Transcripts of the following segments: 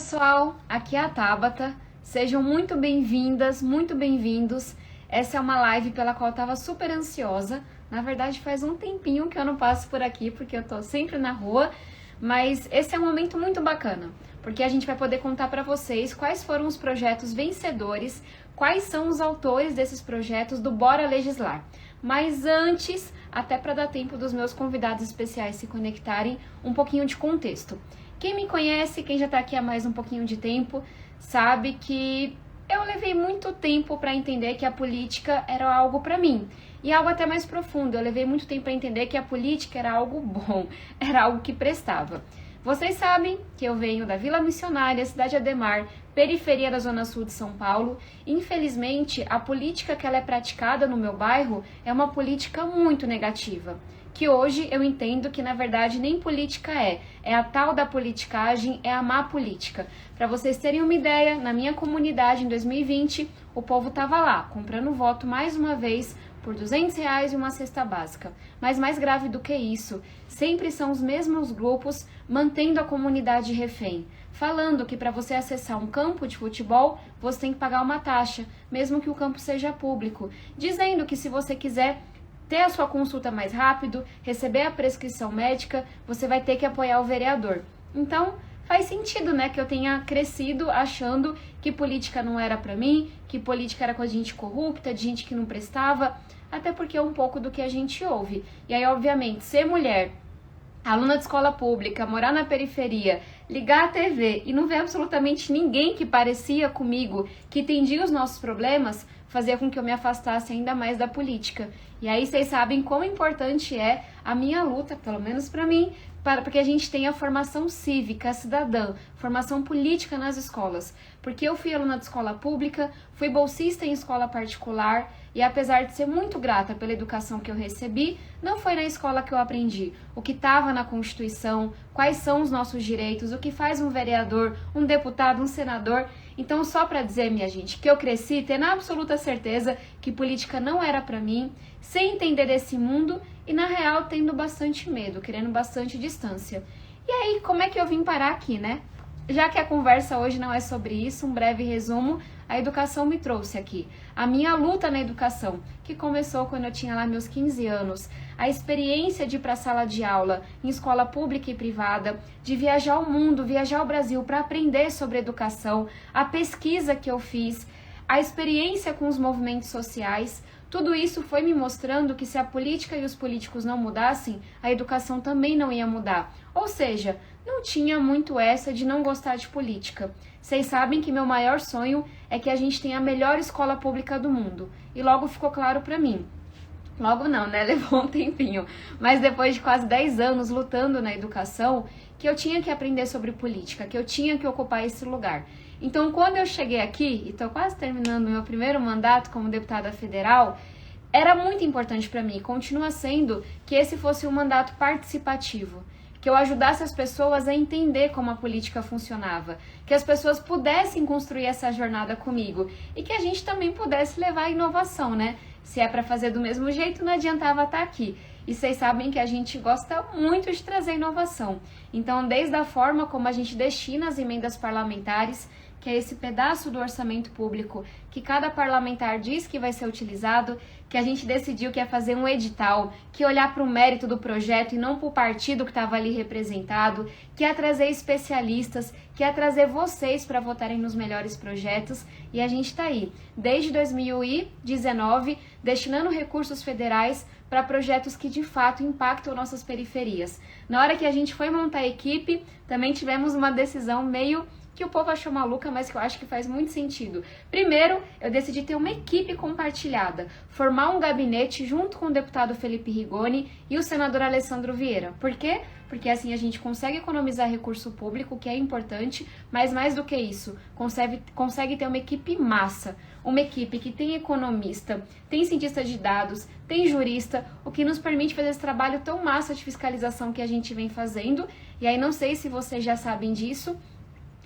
pessoal, aqui é a Tabata, sejam muito bem-vindas, muito bem-vindos. Essa é uma live pela qual eu estava super ansiosa, na verdade faz um tempinho que eu não passo por aqui, porque eu tô sempre na rua, mas esse é um momento muito bacana, porque a gente vai poder contar para vocês quais foram os projetos vencedores, quais são os autores desses projetos do Bora Legislar. Mas antes, até para dar tempo dos meus convidados especiais se conectarem, um pouquinho de contexto. Quem me conhece, quem já está aqui há mais um pouquinho de tempo, sabe que eu levei muito tempo para entender que a política era algo para mim. E algo até mais profundo, eu levei muito tempo para entender que a política era algo bom, era algo que prestava. Vocês sabem que eu venho da Vila Missionária, Cidade Ademar, periferia da Zona Sul de São Paulo. Infelizmente, a política que ela é praticada no meu bairro é uma política muito negativa. Que hoje eu entendo que na verdade nem política é a tal da politicagem, é a má política. Para vocês terem uma ideia, na minha comunidade em 2020, o povo estava lá, comprando voto mais uma vez por R$200 e uma cesta básica. Mas mais grave do que isso, sempre são os mesmos grupos mantendo a comunidade refém, falando que para você acessar um campo de futebol, você tem que pagar uma taxa, mesmo que o campo seja público, dizendo que se você quiser ter a sua consulta mais rápido, receber a prescrição médica, você vai ter que apoiar o vereador. Então, faz sentido, né, que eu tenha crescido achando que política não era pra mim, que política era coisa de gente corrupta, de gente que não prestava, até porque é um pouco do que a gente ouve. E aí, obviamente, ser mulher, aluna de escola pública, morar na periferia, ligar a TV e não ver absolutamente ninguém que parecia comigo, que entendia os nossos problemas, fazia com que eu me afastasse ainda mais da política. E aí vocês sabem quão importante é a minha luta, pelo menos para mim, porque a gente tenha formação cívica, cidadã, formação política nas escolas. Porque eu fui aluna de escola pública, fui bolsista em escola particular e apesar de ser muito grata pela educação que eu recebi, não foi na escola que eu aprendi o que estava na Constituição, quais são os nossos direitos, o que faz um vereador, um deputado, um senador. Então, só para dizer, minha gente, que eu cresci tendo a absoluta certeza que política não era para mim, sem entender desse mundo e, na real, tendo bastante medo, querendo bastante distância. E aí, como é que eu vim parar aqui, né? Já que a conversa hoje não é sobre isso, um breve resumo, a educação me trouxe aqui. A minha luta na educação, que começou quando eu tinha lá meus 15 anos, a experiência de ir para a sala de aula em escola pública e privada, de viajar o mundo, viajar o Brasil para aprender sobre educação, a pesquisa que eu fiz, a experiência com os movimentos sociais, tudo isso foi me mostrando que se a política e os políticos não mudassem, a educação também não ia mudar. Ou seja, não tinha muito essa de não gostar de política. Vocês sabem que meu maior sonho é que a gente tenha a melhor escola pública do mundo. E logo ficou claro para mim. Logo não, né? Levou um tempinho. Mas depois de quase 10 anos lutando na educação, que eu tinha que aprender sobre política, que eu tinha que ocupar esse lugar. Então, quando eu cheguei aqui, e estou quase terminando meu primeiro mandato como deputada federal, era muito importante para mim, continua sendo, que esse fosse um mandato participativo, que eu ajudasse as pessoas a entender como a política funcionava, que as pessoas pudessem construir essa jornada comigo e que a gente também pudesse levar a inovação, né? Se é para fazer do mesmo jeito, não adiantava estar aqui. E vocês sabem que a gente gosta muito de trazer inovação. Então, desde a forma como a gente destina as emendas parlamentares, que é esse pedaço do orçamento público que cada parlamentar diz que vai ser utilizado, que a gente decidiu que ia fazer um edital, que ia olhar para o mérito do projeto e não para o partido que estava ali representado, que ia trazer especialistas, que ia trazer vocês para votarem nos melhores projetos, e a gente está aí, desde 2019, destinando recursos federais para projetos que de fato impactam nossas periferias. Na hora que a gente foi montar a equipe, também tivemos uma decisão meio que o povo achou maluca, mas que eu acho que faz muito sentido. Primeiro, eu decidi ter uma equipe compartilhada, formar um gabinete junto com o deputado Felipe Rigoni e o senador Alessandro Vieira. Por quê? Porque assim a gente consegue economizar recurso público, que é importante, mas mais do que isso, consegue ter uma equipe massa, uma equipe que tem economista, tem cientista de dados, tem jurista, o que nos permite fazer esse trabalho tão massa de fiscalização que a gente vem fazendo. E aí não sei se vocês já sabem disso,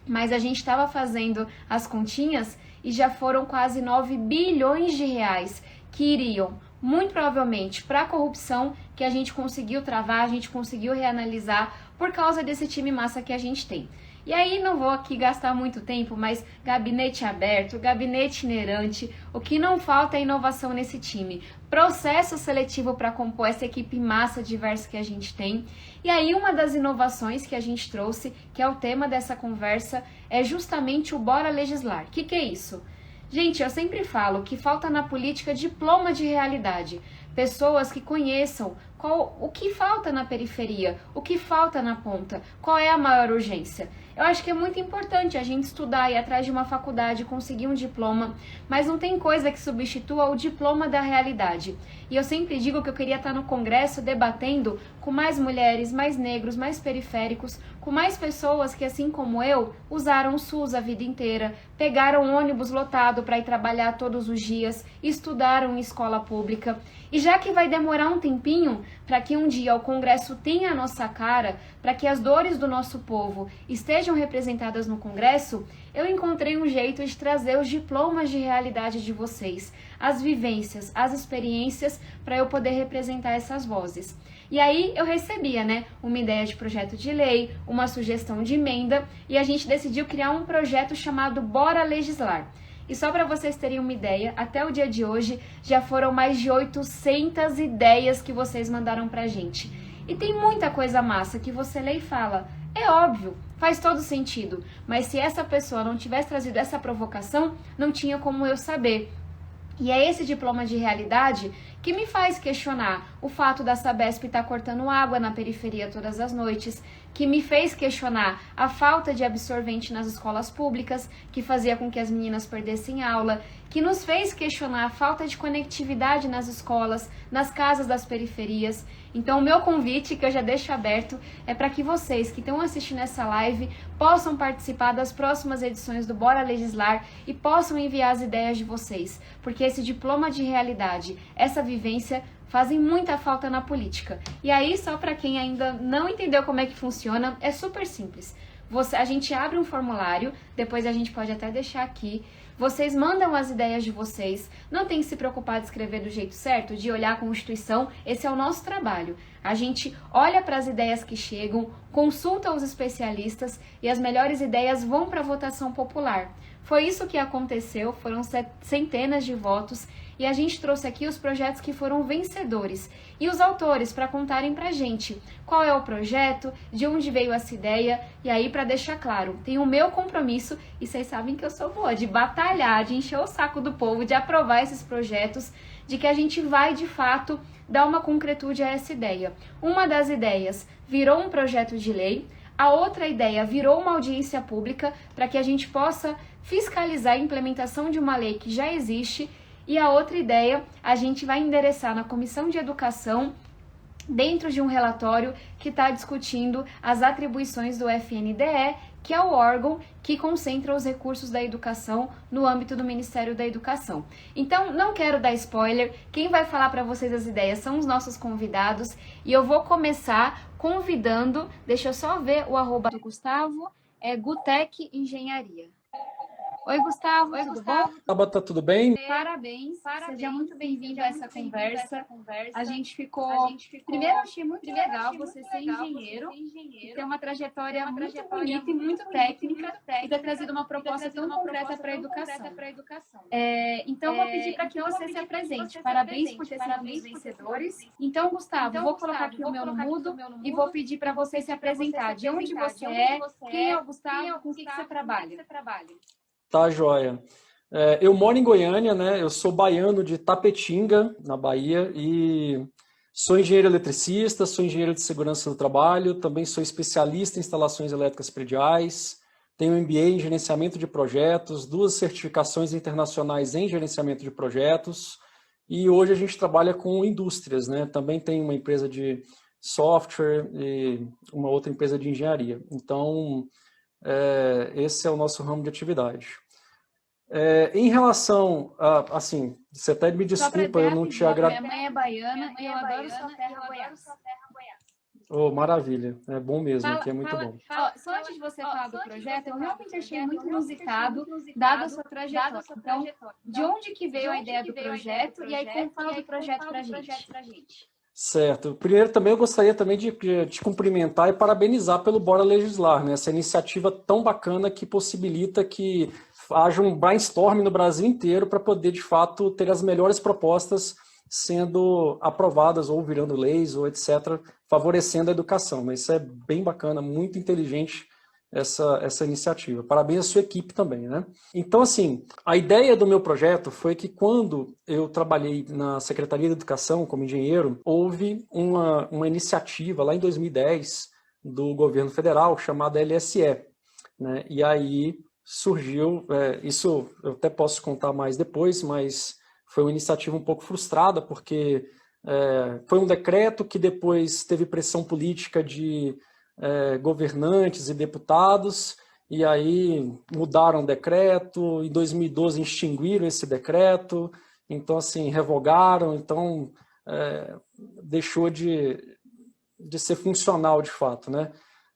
mas a gente estava fazendo as continhas e já foram quase 9 bilhões de reais que iriam, muito provavelmente, para a corrupção que a gente conseguiu travar, a gente conseguiu reanalisar por causa desse time massa que a gente tem. E aí não vou aqui gastar muito tempo, mas gabinete aberto, gabinete itinerante, o que não falta é inovação nesse time. Processo seletivo para compor essa equipe massa diversa que a gente tem. E aí uma das inovações que a gente trouxe, que é o tema dessa conversa, é justamente o Bora Legislar. O que é isso? Gente, eu sempre falo que falta na política diploma de realidade. Pessoas que conheçam o que falta na periferia, o que falta na ponta, qual é a maior urgência. Eu acho que é muito importante a gente estudar e ir atrás de uma faculdade, conseguir um diploma, mas não tem coisa que substitua o diploma da realidade. E eu sempre digo que eu queria estar no Congresso debatendo com mais mulheres, mais negros, mais periféricos, com mais pessoas que, assim como eu, usaram o SUS a vida inteira, pegaram ônibus lotado para ir trabalhar todos os dias, estudaram em escola pública. E já que vai demorar um tempinho para que um dia o Congresso tenha a nossa cara, para que as dores do nosso povo estejam representadas no Congresso, eu encontrei um jeito de trazer os diplomas de realidade de vocês, as vivências, as experiências, para eu poder representar essas vozes. E aí eu recebia, uma ideia de projeto de lei, uma sugestão de emenda, e a gente decidiu criar um projeto chamado Bora Legislar. E só para vocês terem uma ideia, até o dia de hoje já foram mais de 800 ideias que vocês mandaram pra gente. E tem muita coisa massa que você lê e fala, é óbvio, faz todo sentido, mas se essa pessoa não tivesse trazido essa provocação, não tinha como eu saber. E é esse diploma de realidade que me faz questionar o fato da Sabesp estar cortando água na periferia todas as noites, que me fez questionar a falta de absorvente nas escolas públicas, que fazia com que as meninas perdessem aula, que nos fez questionar a falta de conectividade nas escolas, nas casas das periferias. Então o meu convite, que eu já deixo aberto, é para que vocês que estão assistindo essa live possam participar das próximas edições do Bora Legislar e possam enviar as ideias de vocês, porque esse diploma de realidade, essa vivência, fazem muita falta na política. E aí, só para quem ainda não entendeu como é que funciona, é super simples. A gente abre um formulário, depois a gente pode até deixar aqui. Vocês mandam as ideias de vocês, não tem que se preocupar de escrever do jeito certo, de olhar a Constituição, esse é o nosso trabalho. A gente olha para as ideias que chegam, consulta os especialistas e as melhores ideias vão para a votação popular. Foi isso que aconteceu, foram centenas de votos e a gente trouxe aqui os projetos que foram vencedores e os autores para contarem pra gente qual é o projeto, de onde veio essa ideia. E aí, para deixar claro, tem o meu compromisso, e vocês sabem que eu sou boa, de batalhar, de encher o saco do povo, de aprovar esses projetos, de que a gente vai, de fato, dar uma concretude a essa ideia. Uma das ideias virou um projeto de lei, a outra ideia virou uma audiência pública para que a gente possa fiscalizar a implementação de uma lei que já existe. E a outra ideia, a gente vai endereçar na Comissão de Educação, dentro de um relatório que está discutindo as atribuições do FNDE, que é o órgão que concentra os recursos da educação no âmbito do Ministério da Educação. Então, não quero dar spoiler, quem vai falar para vocês as ideias são os nossos convidados, e eu vou começar convidando, deixa eu só ver o arroba do Gustavo, é Gutec Engenharia. Oi, Gustavo, tudo bom? Tabata, tudo bem? Parabéns, seja muito bem-vindo a essa conversa. A gente ficou... Primeiro, eu achei muito legal você ser engenheiro e ter uma trajetória muito bonita e muito técnica e ter trazido uma proposta tão concreta para a educação. Então, eu vou pedir para que você se apresente. Parabéns por ter sido um dos vencedores. Então, Gustavo, vou colocar aqui o meu no mudo e vou pedir para você se apresentar. De onde você é, quem é o Gustavo, com o que você trabalha? Tá, joia. Eu moro em Goiânia, né? Eu sou baiano de Tapetinga, na Bahia, e sou engenheiro eletricista, sou engenheiro de segurança do trabalho, também sou especialista em instalações elétricas prediais, tenho MBA em gerenciamento de projetos, 2 certificações internacionais em gerenciamento de projetos, e hoje a gente trabalha com indústrias, né? Também tem uma empresa de software e uma outra empresa de engenharia. Então, esse é o nosso ramo de atividade. Em relação a, assim, você até me desculpa, eu não te agradeço. Minha mãe é baiana e eu adoro sua terra, Goiás. Oh, maravilha, é bom mesmo, aqui é muito bom. Só antes de você falar do projeto, eu realmente achei muito inusitado, dada a sua trajetória. Então, de onde que veio a ideia do projeto? E aí, como fala do projeto pra gente? Certo. Primeiro também eu gostaria também de te cumprimentar e parabenizar pelo Bora Legislar, né? Essa iniciativa tão bacana que possibilita que haja um brainstorm no Brasil inteiro para poder, de fato, ter as melhores propostas sendo aprovadas ou virando leis ou etc., favorecendo a educação. Mas isso é bem bacana, muito inteligente essa iniciativa. Parabéns à sua equipe também, né? Então, assim, a ideia do meu projeto foi que quando eu trabalhei na Secretaria de Educação como engenheiro, houve uma iniciativa lá em 2010 do governo federal chamada LSE, né? E aí surgiu, isso eu até posso contar mais depois, mas foi uma iniciativa um pouco frustrada, porque foi um decreto que depois teve pressão política de governantes e deputados, e aí mudaram o decreto, em 2012 extinguiram esse decreto, então assim, revogaram, então deixou de ser funcional de fato, né?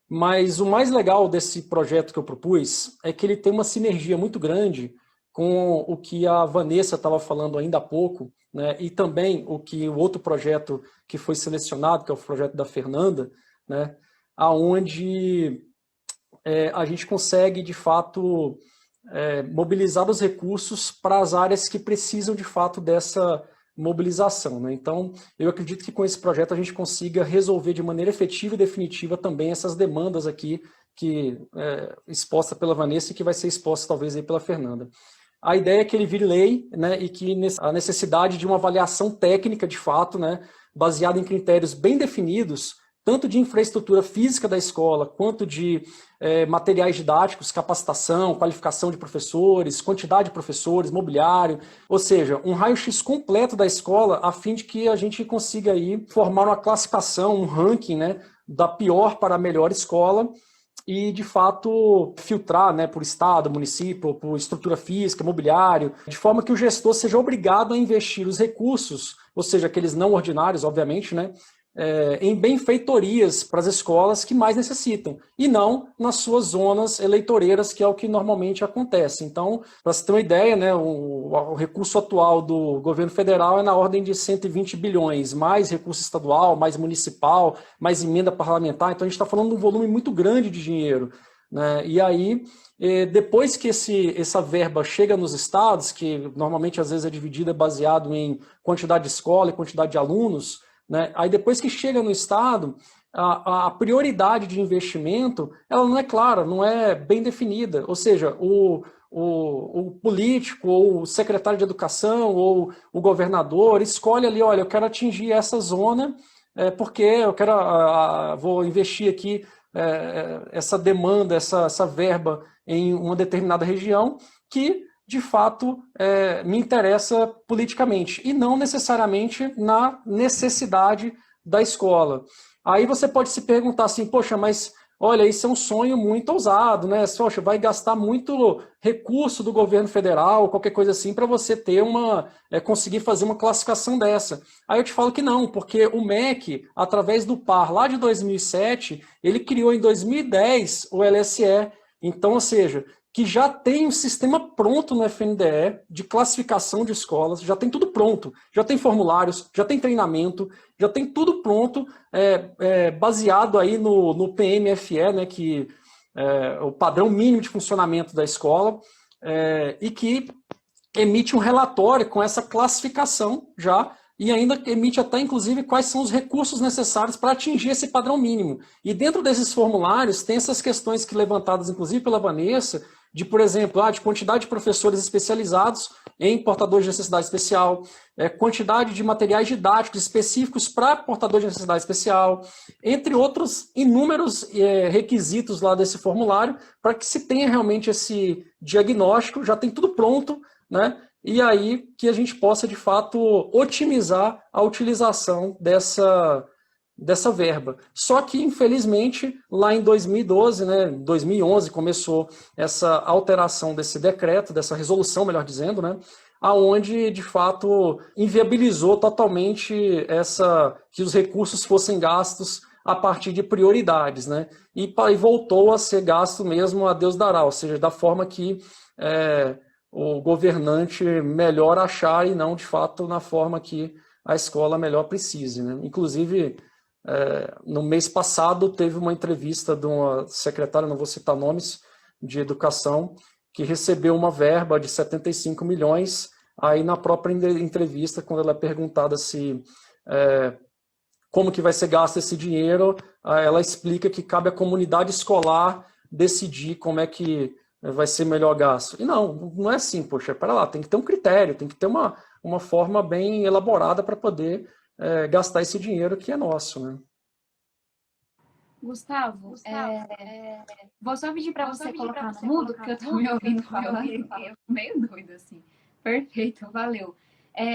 Mas o mais legal desse projeto que eu propus é que ele tem uma sinergia muito grande com o que a Vanessa estava falando ainda há pouco, né? E também o outro projeto que foi selecionado, que é o projeto da Fernanda, né? Aonde a gente consegue, de fato, mobilizar os recursos para as áreas que precisam, de fato, dessa mobilização, né? Então, eu acredito que com esse projeto a gente consiga resolver de maneira efetiva e definitiva também essas demandas aqui, que exposta pela Vanessa e que vai ser exposta talvez aí pela Fernanda. A ideia é que ele vire lei, né, e que a necessidade de uma avaliação técnica, de fato, né, baseada em critérios bem definidos, tanto de infraestrutura física da escola, quanto de materiais didáticos, capacitação, qualificação de professores, quantidade de professores, mobiliário, ou seja, um raio-x completo da escola, a fim de que a gente consiga aí formar uma classificação, um ranking, né, da pior para a melhor escola, e, de fato, filtrar, né, por estado, município, por estrutura física, mobiliário, de forma que o gestor seja obrigado a investir os recursos, ou seja, aqueles não ordinários, obviamente, né, em benfeitorias para as escolas que mais necessitam, e não nas suas zonas eleitoreiras, que é o que normalmente acontece. Então, para você ter uma ideia, né, o recurso atual do governo federal é na ordem de 120 bilhões, mais recurso estadual, mais municipal, mais emenda parlamentar, então a gente está falando de um volume muito grande de dinheiro, né? E aí, depois que essa verba chega nos estados, que normalmente às vezes é dividida baseado em quantidade de escola e quantidade de alunos, né? Aí depois que chega no Estado, a prioridade de investimento ela não é clara, não é bem definida. Ou seja, o político, ou o secretário de educação, ou o governador escolhe ali, olha, eu quero atingir essa zona, porque eu vou investir aqui essa demanda, essa verba em uma determinada região que de fato me interessa politicamente e não necessariamente na necessidade da escola. Aí você pode se perguntar assim, poxa, mas olha, isso é um sonho muito ousado, né? Poxa, vai gastar muito recurso do governo federal, qualquer coisa assim, para você ter conseguir fazer uma classificação dessa. Aí eu te falo que não, porque o MEC, através do PAR lá de 2007, ele criou em 2010 o LSE. Então, ou seja, que já tem um sistema pronto no FNDE de classificação de escolas, já tem tudo pronto, já tem formulários, já tem treinamento, já tem tudo pronto, baseado aí no PMFE, né, que é o padrão mínimo de funcionamento da escola, e que emite um relatório com essa classificação já, e ainda emite até, inclusive, quais são os recursos necessários para atingir esse padrão mínimo. E dentro desses formulários tem essas questões que levantadas, inclusive, pela Vanessa, de, por exemplo, de quantidade de professores especializados em portadores de necessidade especial, quantidade de materiais didáticos específicos para portador de necessidade especial, entre outros inúmeros requisitos lá desse formulário, para que se tenha realmente esse diagnóstico, já tem tudo pronto, né? E aí que a gente possa, de fato, otimizar a utilização dessa verba. Só que, infelizmente, lá em 2012, né, 2011, começou essa alteração desse decreto, dessa resolução, melhor dizendo, né, aonde, de fato, inviabilizou totalmente que os recursos fossem gastos a partir de prioridades, né, e voltou a ser gasto mesmo a Deus dará, ou seja, da forma que o governante melhor achar e não, de fato, na forma que a escola melhor precise, né? Inclusive, no mês passado, teve uma entrevista de uma secretária, não vou citar nomes, de educação, que recebeu uma verba de 75 milhões. Aí, na própria entrevista, quando ela é perguntada se como que vai ser gasto esse dinheiro, ela explica que cabe à comunidade escolar decidir como é que vai ser melhor gasto. E não é assim, poxa, para lá, tem que ter um critério, tem que ter uma forma bem elaborada para poder gastar esse dinheiro que é nosso, né? Gustavo, vou só pedir para você colocar no mudo, porque eu tô me ouvindo falar e eu tô meio doida, assim. Perfeito, valeu.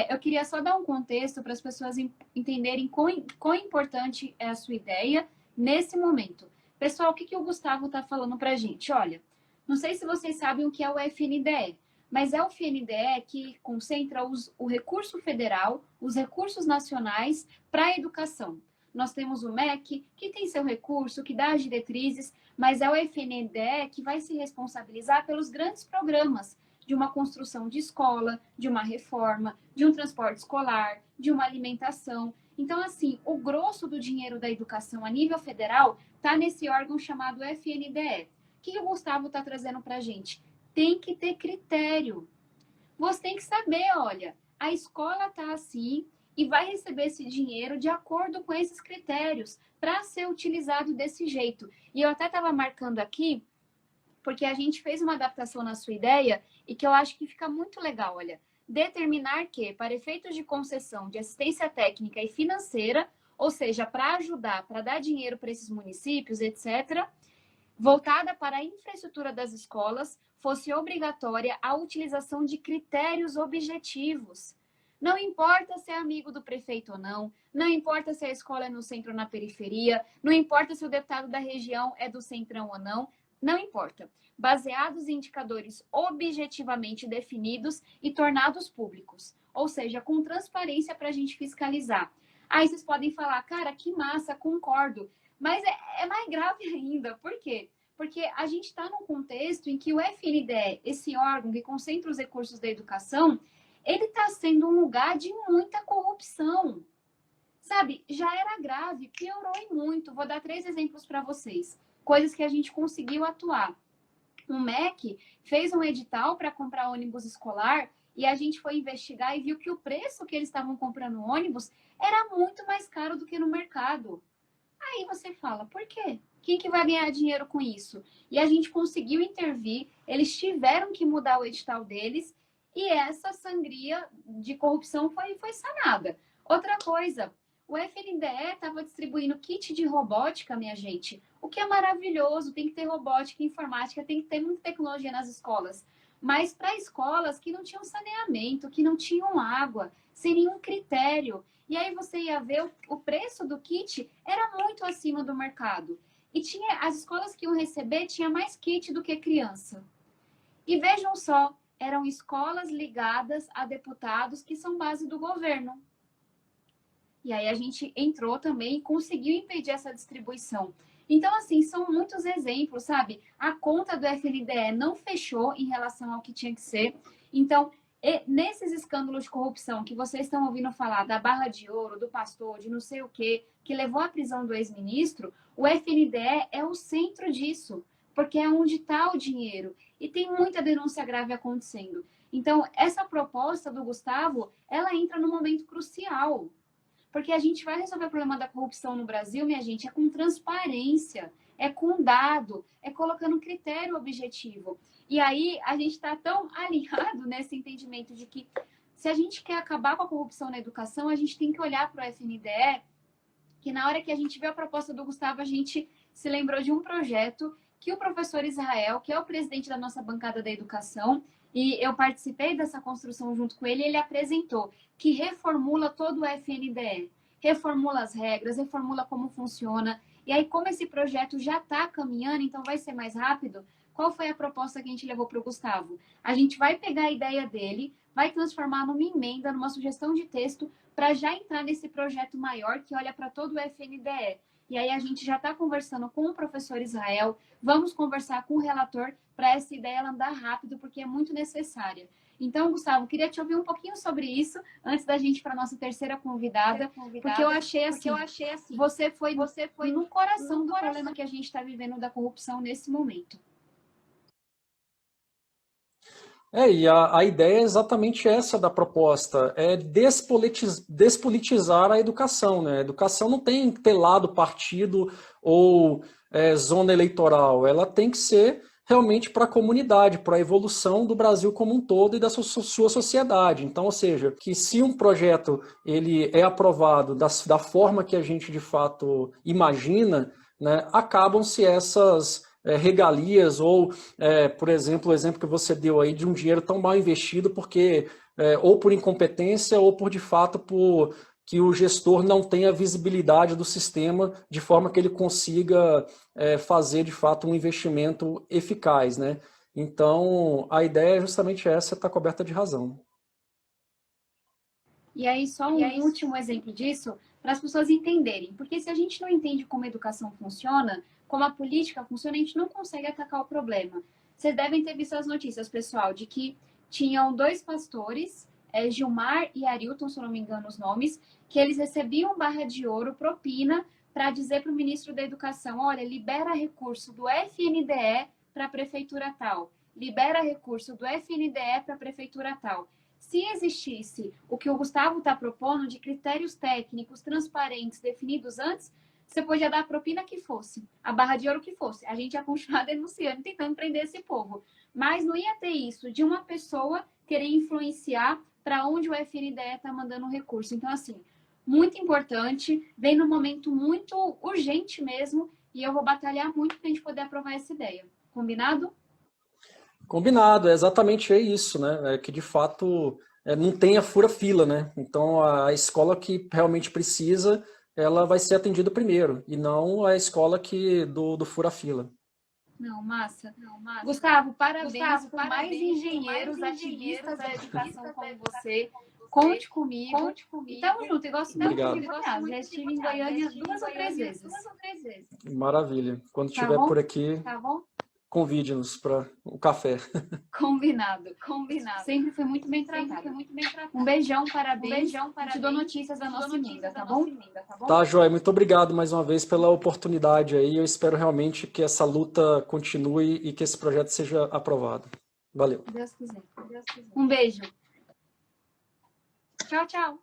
Eu queria só dar um contexto para as pessoas entenderem quão importante é a sua ideia nesse momento. Pessoal, o que o Gustavo está falando para a gente? Olha, não sei se vocês sabem o que é o FNDE, mas é o FNDE que concentra o recurso federal, os recursos nacionais para a educação. Nós temos o MEC, que tem seu recurso, que dá as diretrizes, mas é o FNDE que vai se responsabilizar pelos grandes programas de uma construção de escola, de uma reforma, de um transporte escolar, de uma alimentação. Então, assim, o grosso do dinheiro da educação a nível federal está nesse órgão chamado FNDE. O que o Gustavo está trazendo para a gente? Tem que ter critério. Você tem que saber, olha, a escola está assim e vai receber esse dinheiro de acordo com esses critérios para ser utilizado desse jeito. E eu até estava marcando aqui, porque a gente fez uma adaptação na sua ideia e que eu acho que fica muito legal, olha. Determinar que, para efeitos de concessão de assistência técnica e financeira, ou seja, para ajudar, para dar dinheiro para esses municípios, etc., voltada para a infraestrutura das escolas, fosse obrigatória a utilização de critérios objetivos. Não importa se é amigo do prefeito ou não, não importa se a escola é no centro ou na periferia, não importa se o deputado da região é do centrão ou não, não importa. Baseados em indicadores objetivamente definidos e tornados públicos, ou seja, com transparência para a gente fiscalizar. Aí vocês podem falar, cara, que massa, concordo. Mas é mais grave ainda. Por quê? Porque a gente está num contexto em que o FNDE, esse órgão que concentra os recursos da educação, ele está sendo um lugar de muita corrupção. Sabe, já era grave, piorou e muito. Vou dar 3 exemplos para vocês. Coisas que a gente conseguiu atuar. O MEC fez um edital para comprar ônibus escolar e a gente foi investigar e viu que o preço que eles estavam comprando ônibus era muito mais caro do que no mercado. Aí você fala, por quê? Quem que vai ganhar dinheiro com isso? E a gente conseguiu intervir, eles tiveram que mudar o edital deles e essa sangria de corrupção foi sanada. Outra coisa, o FNDE estava distribuindo kit de robótica, minha gente, o que é maravilhoso, tem que ter robótica, informática, tem que ter muita tecnologia nas escolas. Mas para escolas que não tinham saneamento, que não tinham água, sem nenhum critério. E aí você ia ver o preço do kit era muito acima do mercado. E tinha as escolas que iam receber tinha mais kit do que criança. E vejam só, eram escolas ligadas a deputados que são base do governo. E aí a gente entrou também e conseguiu impedir essa distribuição. Então, assim, são muitos exemplos, sabe? A conta do FNDE não fechou em relação ao que tinha que ser. Então, nesses escândalos de corrupção que vocês estão ouvindo falar da Barra de Ouro, do pastor, de não sei o quê, que levou à prisão do ex-ministro, o FNDE é o centro disso, porque é onde está o dinheiro. E tem muita denúncia grave acontecendo. Então, essa proposta do Gustavo, ela entra num momento crucial. Porque a gente vai resolver o problema da corrupção no Brasil, minha gente, é com transparência, é com dado, é colocando um critério objetivo. E aí a gente está tão alinhado nesse entendimento de que se a gente quer acabar com a corrupção na educação, a gente tem que olhar para o FNDE, que na hora que a gente viu a proposta do Gustavo, a gente se lembrou de um projeto que o professor Israel, que é o presidente da nossa bancada da educação, e eu participei dessa construção junto com ele, ele apresentou que reformula todo o FNDE, reformula as regras, reformula como funciona. E aí, como esse projeto já está caminhando, então vai ser mais rápido, qual foi a proposta que a gente levou para o Gustavo? A gente vai pegar a ideia dele, vai transformar numa emenda, numa sugestão de texto, para já entrar nesse projeto maior que olha para todo o FNDE. E aí a gente já está conversando com o professor Israel, vamos conversar com o relator para essa ideia ela andar rápido, porque é muito necessária. Então, Gustavo, queria te ouvir um pouquinho sobre isso, antes da gente ir para a nossa terceira convidada, porque eu achei assim, você foi no coração do problema que a gente está vivendo da corrupção nesse momento. E a ideia é exatamente essa da proposta, é despolitizar a educação, né? A educação não tem que ter lado, partido ou zona eleitoral, ela tem que ser realmente para a comunidade, para a evolução do Brasil como um todo e da sua sociedade. Então, ou seja, que se um projeto ele é aprovado da forma que a gente de fato imagina, né, acabam-se essas regalias ou, por exemplo, o exemplo que você deu aí de um dinheiro tão mal investido porque ou por incompetência ou por de fato por que o gestor não tenha visibilidade do sistema de forma que ele consiga fazer de fato um investimento eficaz, né? Então a ideia é justamente essa, está coberta de razão. E aí só um último exemplo disso para as pessoas entenderem, porque se a gente não entende como a educação funciona, como a política funciona, a gente não consegue atacar o problema. Vocês devem ter visto as notícias, pessoal, de que tinham 2 pastores, Gilmar e Arilton, se eu não me engano os nomes, que eles recebiam barra de ouro, propina, para dizer para o ministro da Educação, olha, libera recurso do FNDE para a prefeitura tal, libera recurso do FNDE para a prefeitura tal. Se existisse o que o Gustavo está propondo de critérios técnicos transparentes definidos antes, você podia dar a propina que fosse, a barra de ouro que fosse. A gente ia continuar denunciando, tentando prender esse povo. Mas não ia ter isso de uma pessoa querer influenciar para onde o FNDE está mandando um recurso. Então, assim, muito importante, vem num momento muito urgente mesmo, e eu vou batalhar muito para a gente poder aprovar essa ideia. Combinado? Combinado, é exatamente isso, né? É que de fato não tenha fura-fila, né? Então a escola que realmente precisa, ela vai ser atendida primeiro, e não a escola do fura-fila. Não, massa. Gustavo, parabéns por mais engenheiros, ativistas da educação como você. Conte comigo. E tamo junto, igual se não já estive em Goiânia 2 ou 3 vezes. Maravilha. Quando estiver por aqui, convide-nos para o café. Combinado. Sempre foi muito bem tratado. Um beijão, parabéns. Te dou notícias da nossa emenda, tá bom? Tá, Joia. Muito obrigado mais uma vez pela oportunidade aí. Eu espero realmente que essa luta continue e que esse projeto seja aprovado. Valeu. Deus quiser. Um beijo. Tchau, tchau.